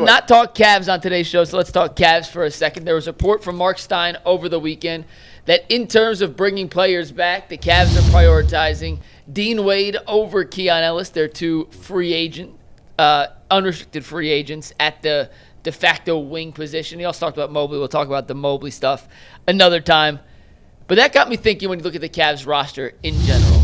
Not talk Cavs on today's show, so let's talk Cavs for a second. There was a report from Mark Stein over the weekend that in terms of bringing players back, the Cavs are prioritizing Dean Wade over Keon Ellis. They're two unrestricted free agents at the de facto wing position. He also talked about Mobley. We'll talk about the Mobley stuff another time. But that got me thinking when you look at the Cavs roster in general.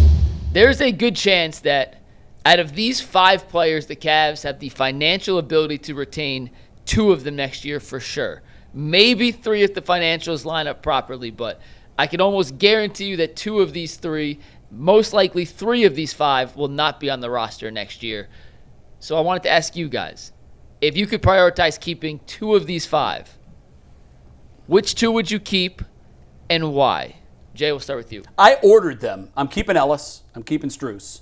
There's a good chance that out of these 5 players, the Cavs have the financial ability to retain 2 of them next year for sure. Maybe 3 if the financials line up properly, but I can almost guarantee you that 2 of these 3, most likely 3 of these 5, will not be on the roster next year. So I wanted to ask you guys, if you could prioritize keeping 2 of these 5, which 2 would you keep and why? Jay, we'll start with you. I ordered them. I'm keeping Ellis. I'm keeping Strus.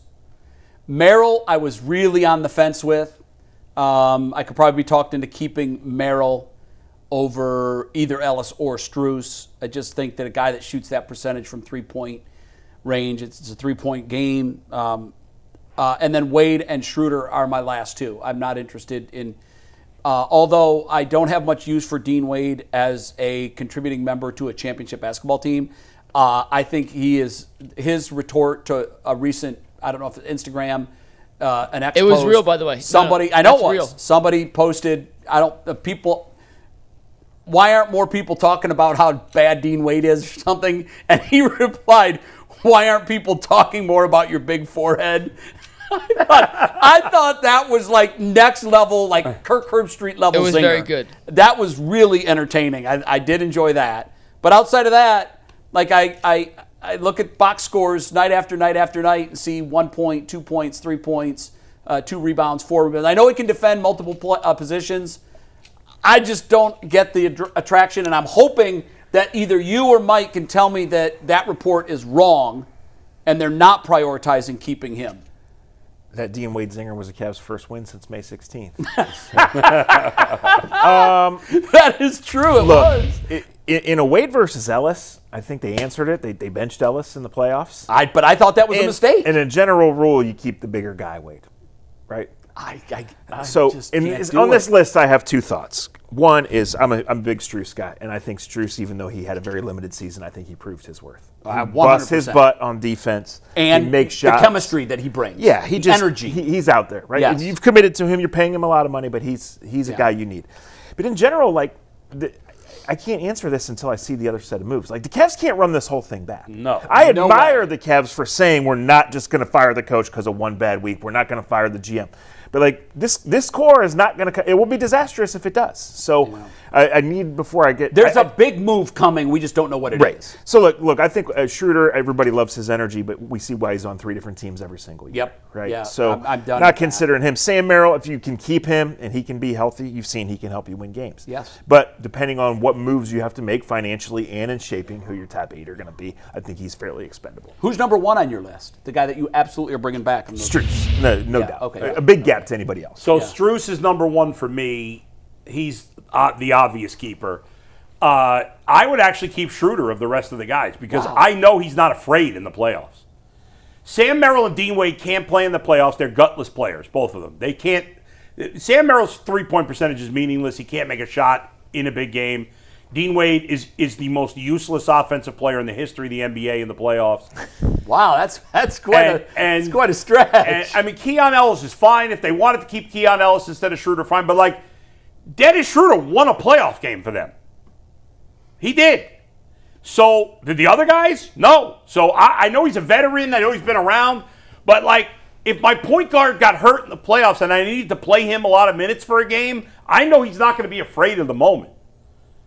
Merrill, I was really on the fence with. I could probably be talked into keeping Merrill over either Ellis or Strus. I just think that a guy that shoots that percentage from three-point range, it's a three-point game. And then Wade and Schroeder are my last 2. I'm not interested in, although I don't have much use for Dean Wade as a contributing member to a championship basketball team. I think his retort to a recent, I don't know if it's Instagram, an ex. It was real, by the way. Somebody, I know it was. Real. Somebody posted, why aren't more people talking about how bad Dean Wade is or something? And he replied, why aren't people talking more about your big forehead? I thought that was like next level, like Kirk Herbstreit level. It was zinger. very good. That was really entertaining. I did enjoy that. But outside of that, like I look at box scores night after night after night and see 1 point, 2 points, 3 points, 2 rebounds, 4 rebounds. I know he can defend multiple positions. I just don't get the attraction, and I'm hoping that either you or Mike can tell me that report is wrong and they're not prioritizing keeping him. That Dean Wade zinger was the Cavs' first win since May 16th. That is true. It was. In a Wade versus Ellis, I think they answered it. They benched Ellis in the playoffs. But I thought that was a mistake. And a general rule, you keep the bigger guy, Wade, right? On this list, I have 2 thoughts. One is I'm a big Strus guy, and I think Strus, even though he had a very limited season, I think he proved his worth. He busts his butt on defense and he makes shots. The chemistry that he brings. Yeah, energy. He's out there, right? Yes. You've committed to him. You're paying him a lot of money, but he's a guy you need. But in general, I can't answer this until I see the other set of moves. Like, the Cavs can't run this whole thing back. No. I admire the Cavs for saying we're not just going to fire the coach because of one bad week. We're not going to fire the GM. But, like, this core is not going to – it will be disastrous if it does. So I need before I get – There's a big move coming. We just don't know what it is. So, look, I think Schroeder, everybody loves his energy, but we see why he's on 3 different teams every single year. Yep. Right? Yeah, so I'm done not with considering him. Sam Merrill, if you can keep him and he can be healthy, you've seen he can help you win games. Yes. But depending on what moves you have to make financially and in shaping who your top 8 are going to be, I think he's fairly expendable. Who's number 1 on your list? The guy that you absolutely are bringing back? Strus. No doubt. Okay. A big gap to anybody else. So Strus is number 1 for me. He's the obvious keeper. I would actually keep Schroeder of the rest of the guys because I know he's not afraid in the playoffs. Sam Merrill and Dean Wade can't play in the playoffs. They're gutless players, both of them. They can't. Sam Merrill's 3-point percentage is meaningless. He can't make a shot in a big game. Dean Wade is the most useless offensive player in the history of the NBA in the playoffs. Wow, that's quite a stretch. And, I mean, Keon Ellis is fine. If they wanted to keep Keon Ellis instead of Schroeder, fine. But, like, Dennis Schroeder won a playoff game for them. He did. So, did the other guys? No. So, I know he's a veteran. I know he's been around. But, like, if my point guard got hurt in the playoffs and I needed to play him a lot of minutes for a game, I know he's not going to be afraid of the moment.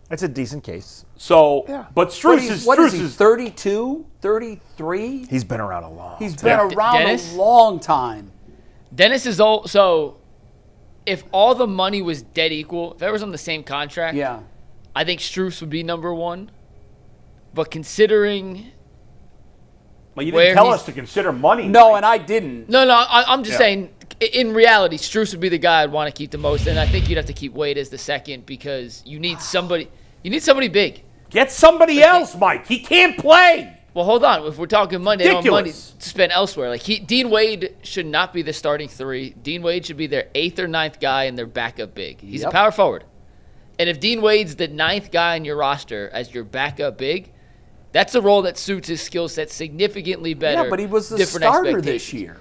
That's a decent case. So, but Strus is 32, 33? He's been around a long time. He's been around Dennis? a long time. Dennis is old. So, if all the money was dead equal, if everyone's on the same contract, I think Strus would be number 1. But considering... Well, you didn't tell us to consider money. No, and I didn't. No, I'm just saying, in reality, Strus would be the guy I'd want to keep the most. And I think you'd have to keep Wade as the second because you need somebody big. Get somebody else, Mike. He can't play. Well, hold on. If we're talking money, they don't have money Ridiculous. to spend elsewhere. Like Dean Wade should not be the starting 3. Dean Wade should be their 8th or 9th guy and their backup big. He's a power forward. And if Dean Wade's the 9th guy on your roster as your backup big, that's a role that suits his skill set significantly better. Yeah, but he was the Different starter this expectations. year.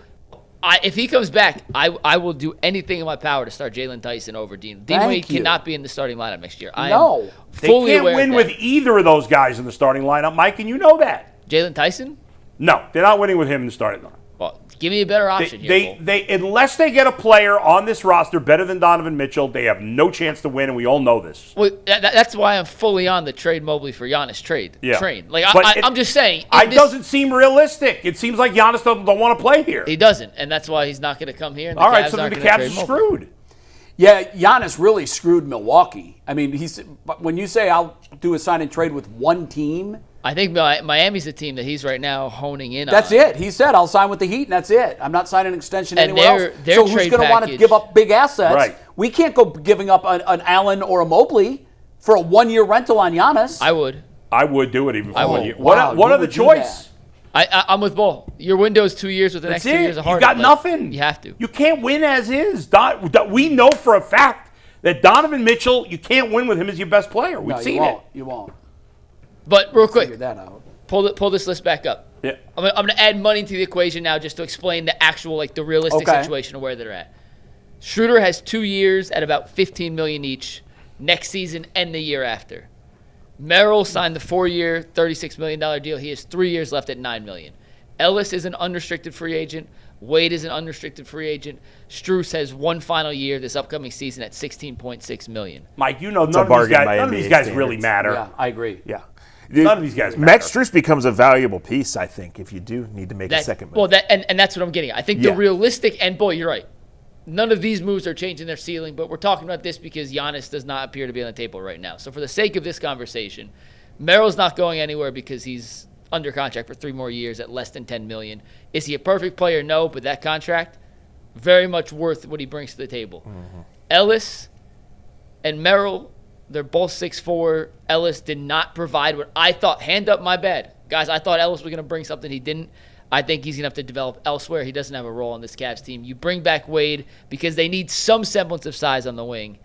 If he comes back, I will do anything in my power to start Jalen Tyson over Dean. Dean Wade cannot be in the starting lineup next year. I am They fully can't aware win of with that. either of those guys in the starting lineup, Mike, and you know that. Jalen Tyson? No, they're not winning with him in the starting lineup. Well, give me a better option here. They unless they get a player on this roster better than Donovan Mitchell, they have no chance to win, and we all know this. Well, that's why I'm fully on the trade Mobley for Giannis train. Like But I'm just saying, it doesn't seem realistic. It seems like Giannis don't want to play here. he doesn't, and that's why he's not going to come here. And the All right, Cavs so then aren't the gonna Cavs trade are Mobley. screwed. Yeah, Giannis really screwed Milwaukee. I mean, when you say I'll do a sign and trade with one team, I think Miami's the team that he's right now honing in on. that's it. He said, I'll sign with the Heat, and that's it. I'm not signing an extension And anywhere else. their So who's trade going to want to package- give up big assets? Right. We can't go giving up an Allen or a Mobley for a one-year rental on Giannis. I would. I would do it even for 1 year. wow, What you other would do choice? I'm with Bull. Your window is 2 years with the That's next 2 years it. of You Harden. got Like, nothing. You have to. You can't win as is. We know for a fact that Donovan Mitchell, you can't win with him as your best player. We've No, seen you won't. it. You won't. But real quick, Figure that out. pull this list back up. Yeah. I'm gonna add money to the equation now just to explain the actual, like, the realistic Okay. situation of where they're at. Schroeder has 2 years at about $15 million each next season and the year after. Merrill signed the 4-year, $36 million deal. He has 3 years left at $9 million. Ellis is an unrestricted free agent. Wade is an unrestricted free agent. Strus has one final year this upcoming season at $16.6 million. Mike, you know a none of bargain by none of NBA these guys really standards. matter. Yeah, I agree. Yeah. None of these guys matter. Max Strus becomes a valuable piece, I think, if you do need to make a second move. Well, and that's what I'm getting at. I think the Yeah. realistic, and boy, you're right. None of these moves are changing their ceiling, but we're talking about this because Giannis does not appear to be on the table right now. So for the sake of this conversation, Merrill's not going anywhere because he's under contract for 3 more years at less than $10 million. Is he a perfect player? No, but that contract, very much worth what he brings to the table. Mm-hmm. Ellis and Merrill, they're both 6'4". Ellis did not provide what I thought. Hand up my bad. Guys, I thought Ellis was going to bring something he didn't. I think he's going to have to develop elsewhere. He doesn't have a role on this Cavs team. You bring back Wade because they need some semblance of size on the wing,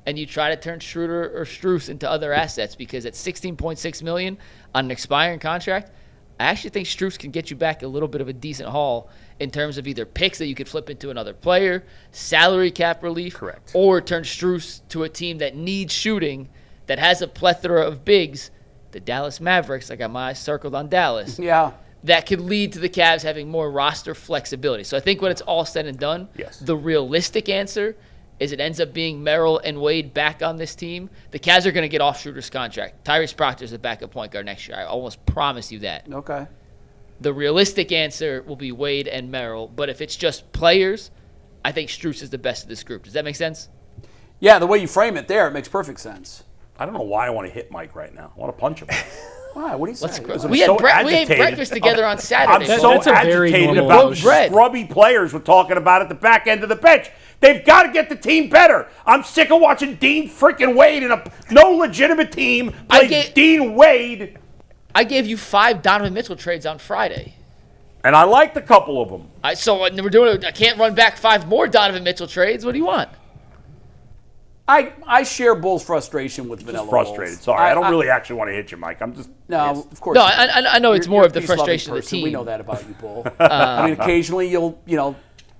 and you try to turn Schroeder or Strus into other assets because at $16.6 million on an expiring contract, I actually think Strus can get you back a little bit of a decent haul in terms of either picks that you could flip into another player, salary cap relief, Correct. or turn Strus to a team that needs shooting, that has a plethora of bigs, the Dallas Mavericks. I got my eyes circled on Dallas. Yeah. That could lead to the Cavs having more roster flexibility. So I think when it's all said and done, Yes. the realistic answer is it ends up being Merrill and Wade back on this team. The Cavs are going to get off Schroeder's contract. Tyrese Proctor's a backup point guard next year. I almost promise you that. Okay. The realistic answer will be Wade and Merrill. But if it's just players, I think Strus is the best of this group. Does that make sense? Yeah, the way you frame it there, it makes perfect sense. I don't know why I want to hit Mike right now. I want to punch him. Why? What do you say? We so ate agitated. breakfast together on I'm Saturday. so That's a very agitated normal about emotion. Bread. scrubby players we're talking about at the back end of the bench. They've got to get the team better. I'm sick of watching Dean freaking Wade in no legitimate team play Dean Wade. I gave you 5 Donovan Mitchell trades on Friday. And I liked a couple of them. So we're doing. I can't run back 5 more Donovan Mitchell trades. What do you want? I share Bull's frustration with Vanilla Frustrated. Bulls. Sorry, I don't really actually want to hit you, Mike. I'm just No, pissed. of course. No, you don't. I know it's more You're of the a peace-loving frustration of the person. team. We know that about you, Bull. I mean, occasionally you'll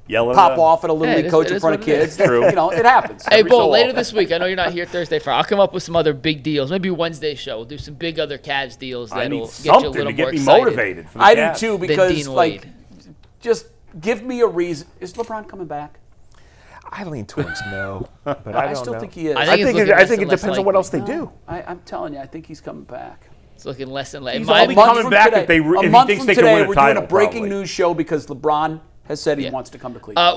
Yell at pop the- off at a little Hey, league it coach is in front of what it kids. is. True. It happens. Hey, Every Bull, so later often. this week, I know you're not here Thursday, Friday. I'll come up with some other big deals. Maybe Wednesday show. We'll do some big other Cavs deals I that'll need get you a something little to get more me excited. motivated. For the I do Cavs. too Than because Dean Wade. just give me a reason. Is LeBron coming back? I lean towards no, but I don't still know. think he is. I I think it's think looking it less and depends less on what else likely. they do. I'm telling you, I think he's coming back. It's looking less and less. He's My- only month coming from back today, if he a thinks month they from can today, win a we're title, doing a breaking probably. news show because LeBron has said he Yeah. wants to come to Cleveland.